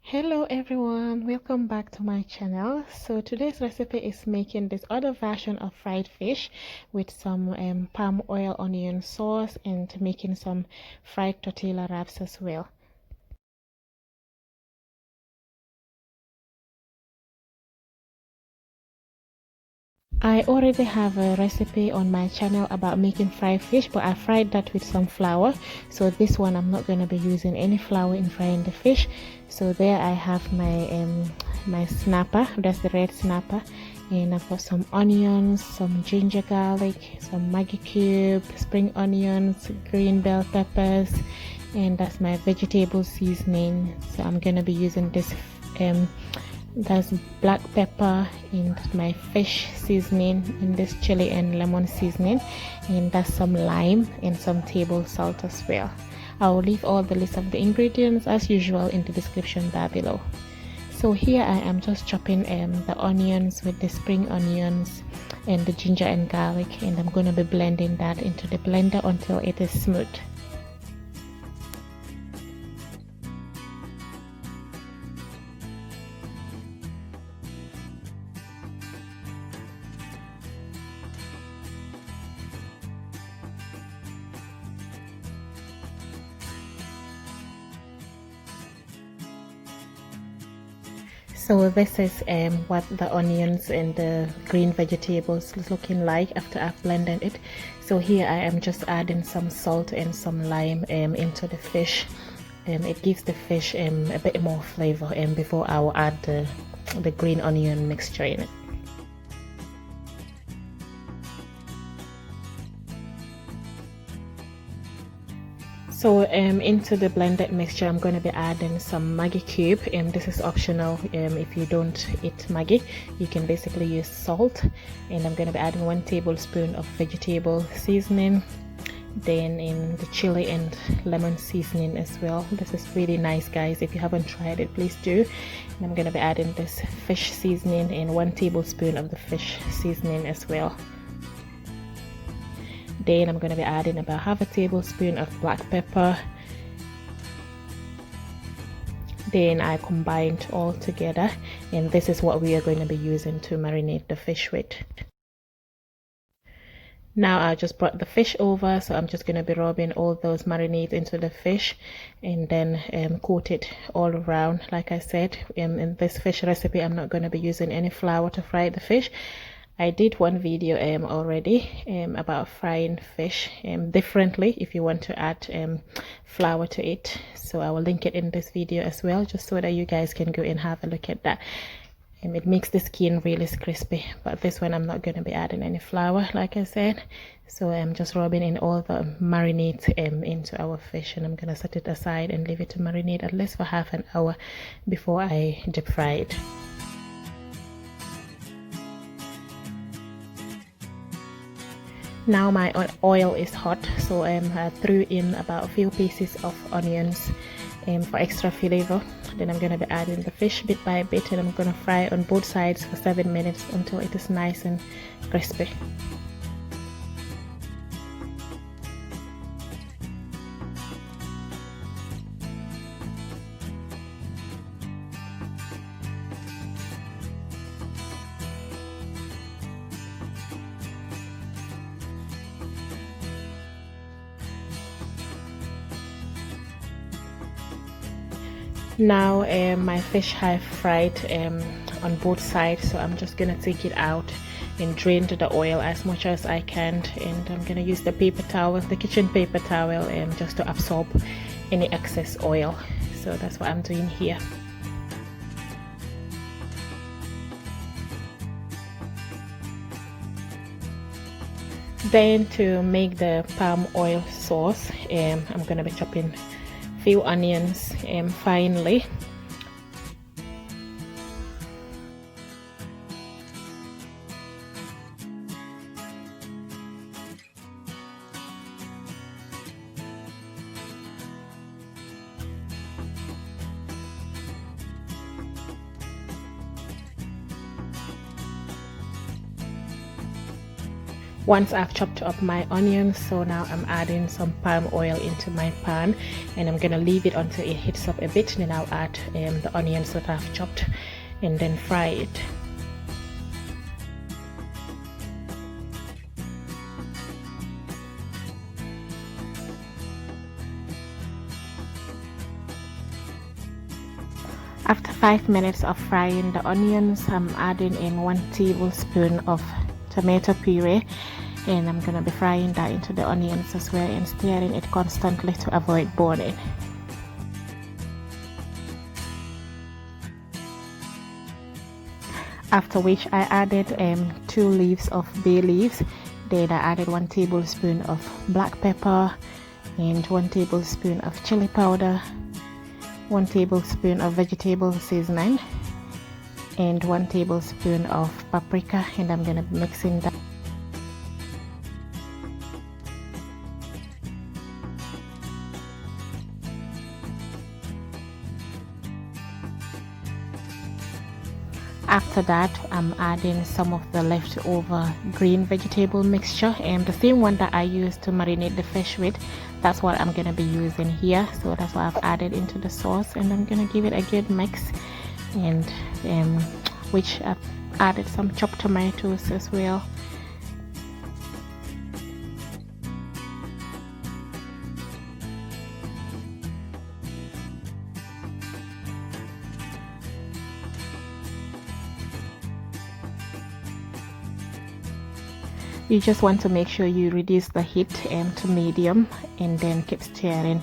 Hello everyone, welcome back to my channel. So today's recipe is making this other version of fried fish with some palm oil onion sauce and making some fried tortilla wraps as well. I already have a recipe on my channel about making fried fish, but I fried that with some flour. So this one I'm not going to be using any flour in frying the fish. So there I have my snapper, that's the red snapper, and I've got some onions, some ginger garlic, some Maggie Cube, spring onions, green bell peppers, and that's my vegetable seasoning. So I'm going to be using this that's black pepper and my fish seasoning, and this chili and lemon seasoning, and that's some lime and some table salt as well. I will leave all the list of the ingredients as usual in the description bar below. So here I am just chopping the onions with the spring onions and the ginger and garlic, and I'm going to be blending that into the blender until it is smooth. So this is what the onions and the green vegetables is looking like after I've blended it. So here I am just adding some salt and some lime into the fish. It gives the fish a bit more flavor before I will add the green onion mixture in it. So into the blended mixture I'm going to be adding some Maggie Cube, and this is optional. If you don't eat Maggie, you can basically use salt, and I'm going to be adding 1 tablespoon of vegetable seasoning, then in the chili and lemon seasoning as well. This is really nice, guys. If you haven't tried it, please do. And I'm going to be adding this fish seasoning and 1 tablespoon of the fish seasoning as well. Then I'm going to be adding about half a tablespoon of black pepper. Then I combined all together, and this is what we are going to be using to marinate the fish with. Now I just brought the fish over, so I'm just going to be rubbing all those marinades into the fish and then coat it all around. Like I said, in this fish recipe I'm not going to be using any flour to fry the fish. I did one video already about frying fish differently if you want to add flour to it. So I will link it in this video as well, just so that you guys can go and have a look at that. It makes the skin really crispy, but this one I'm not going to be adding any flour, like I said. So I'm just rubbing in all the marinade into our fish, and I'm going to set it aside and leave it to marinate at least for half an hour before I deep fry it. Now my oil is hot, so I threw in about a few pieces of onions for extra flavor. Then I'm going to be adding the fish bit by bit, and I'm going to fry on both sides for 7 minutes until it is nice and crispy. Now my fish have fried on both sides, so I'm just gonna take it out and drain the oil as much as I can, and I'm gonna use the paper towel, the kitchen paper towel, just to absorb any excess oil. So that's what I'm doing here. Then to make the palm oil sauce, I'm gonna be chopping few onions finely. Once I've chopped up my onions, so now I'm adding some palm oil into my pan, and I'm gonna leave it until it heats up a bit. Then I'll add the onions that I've chopped and then fry it. After 5 minutes of frying the onions, I'm adding in 1 tablespoon of tomato puree, and I'm gonna be frying that into the onions as well and stirring it constantly to avoid burning. After which I added 2 leaves of bay leaves. Then I added 1 tablespoon of black pepper and 1 tablespoon of chili powder, 1 tablespoon of vegetable seasoning, and 1 tablespoon of paprika, and I'm gonna be mixing that. After that, I'm adding some of the leftover green vegetable mixture, and the same one that I used to marinate the fish with, that's what I'm gonna be using here. So that's what I've added into the sauce, and I'm gonna give it a good mix, and which I've added some chopped tomatoes as well. You just want to make sure you reduce the heat to medium, and then keep stirring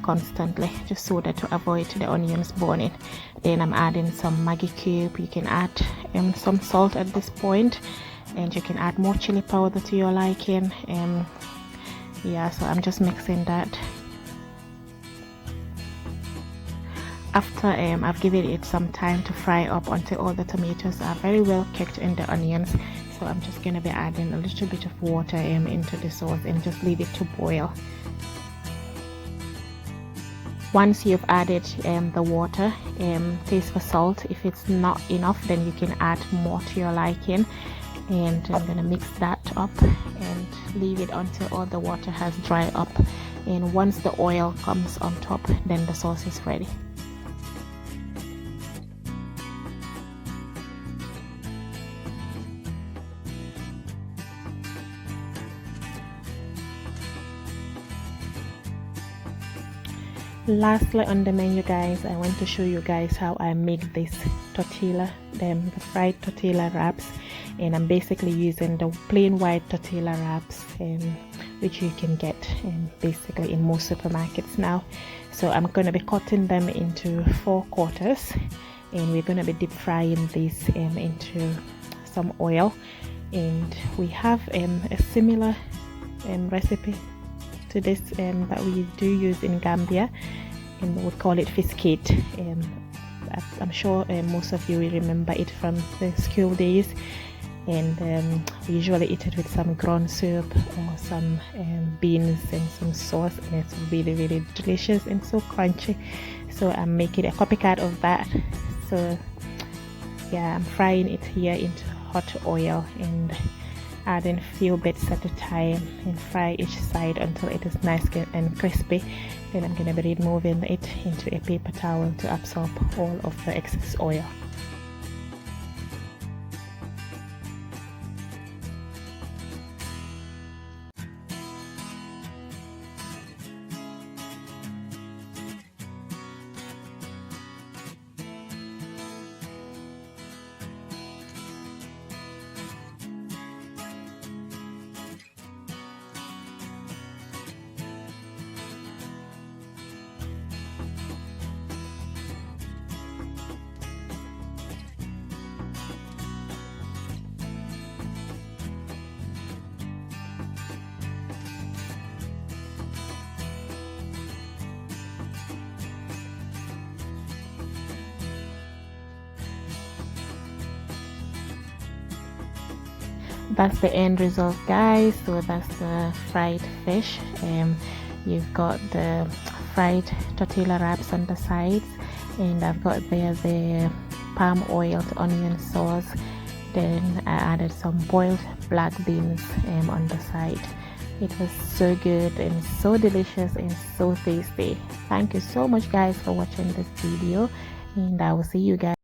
constantly, just so that to avoid the onions burning. Then I'm adding some Maggie Cube. You can add some salt at this point, and you can add more chili powder to your liking. Yeah, so I'm just mixing that. After I've given it some time to fry up until all the tomatoes are very well cooked in the onions, so I'm just going to be adding a little bit of water into the sauce and just leave it to boil. Once you've added the water, taste for salt. If it's not enough, then you can add more to your liking, and I'm going to mix that up and leave it until all the water has dried up, and once the oil comes on top, then the sauce is ready. Lastly on the menu, guys, I want to show you guys how I make this tortilla, the fried tortilla wraps, and I'm basically using the plain white tortilla wraps, which you can get basically in most supermarkets now. So I'm going to be cutting them into 4 quarters, and we're going to be deep frying these into some oil. And we have a similar recipe to this that we do use in Gambia, and we would call it fiskate. I'm sure most of you will remember it from the school days, and we usually eat it with some ground soup or some beans and some sauce, and it's really, really delicious and so crunchy. So I'm making a copycat of that. So yeah, I'm frying it here into hot oil and adding a few bits at a time, and fry each side until it is nice and crispy. Then I'm going to be removing it into a paper towel to absorb all of the excess oil. That's the end result, guys. So that's the fried fish. You've got the fried tortilla wraps on the sides, and I've got there the palm oil, the onion sauce, Then I added some boiled black beans on the side. It was so good and so delicious and so tasty. Thank you so much guys for watching this video, and I will see you guys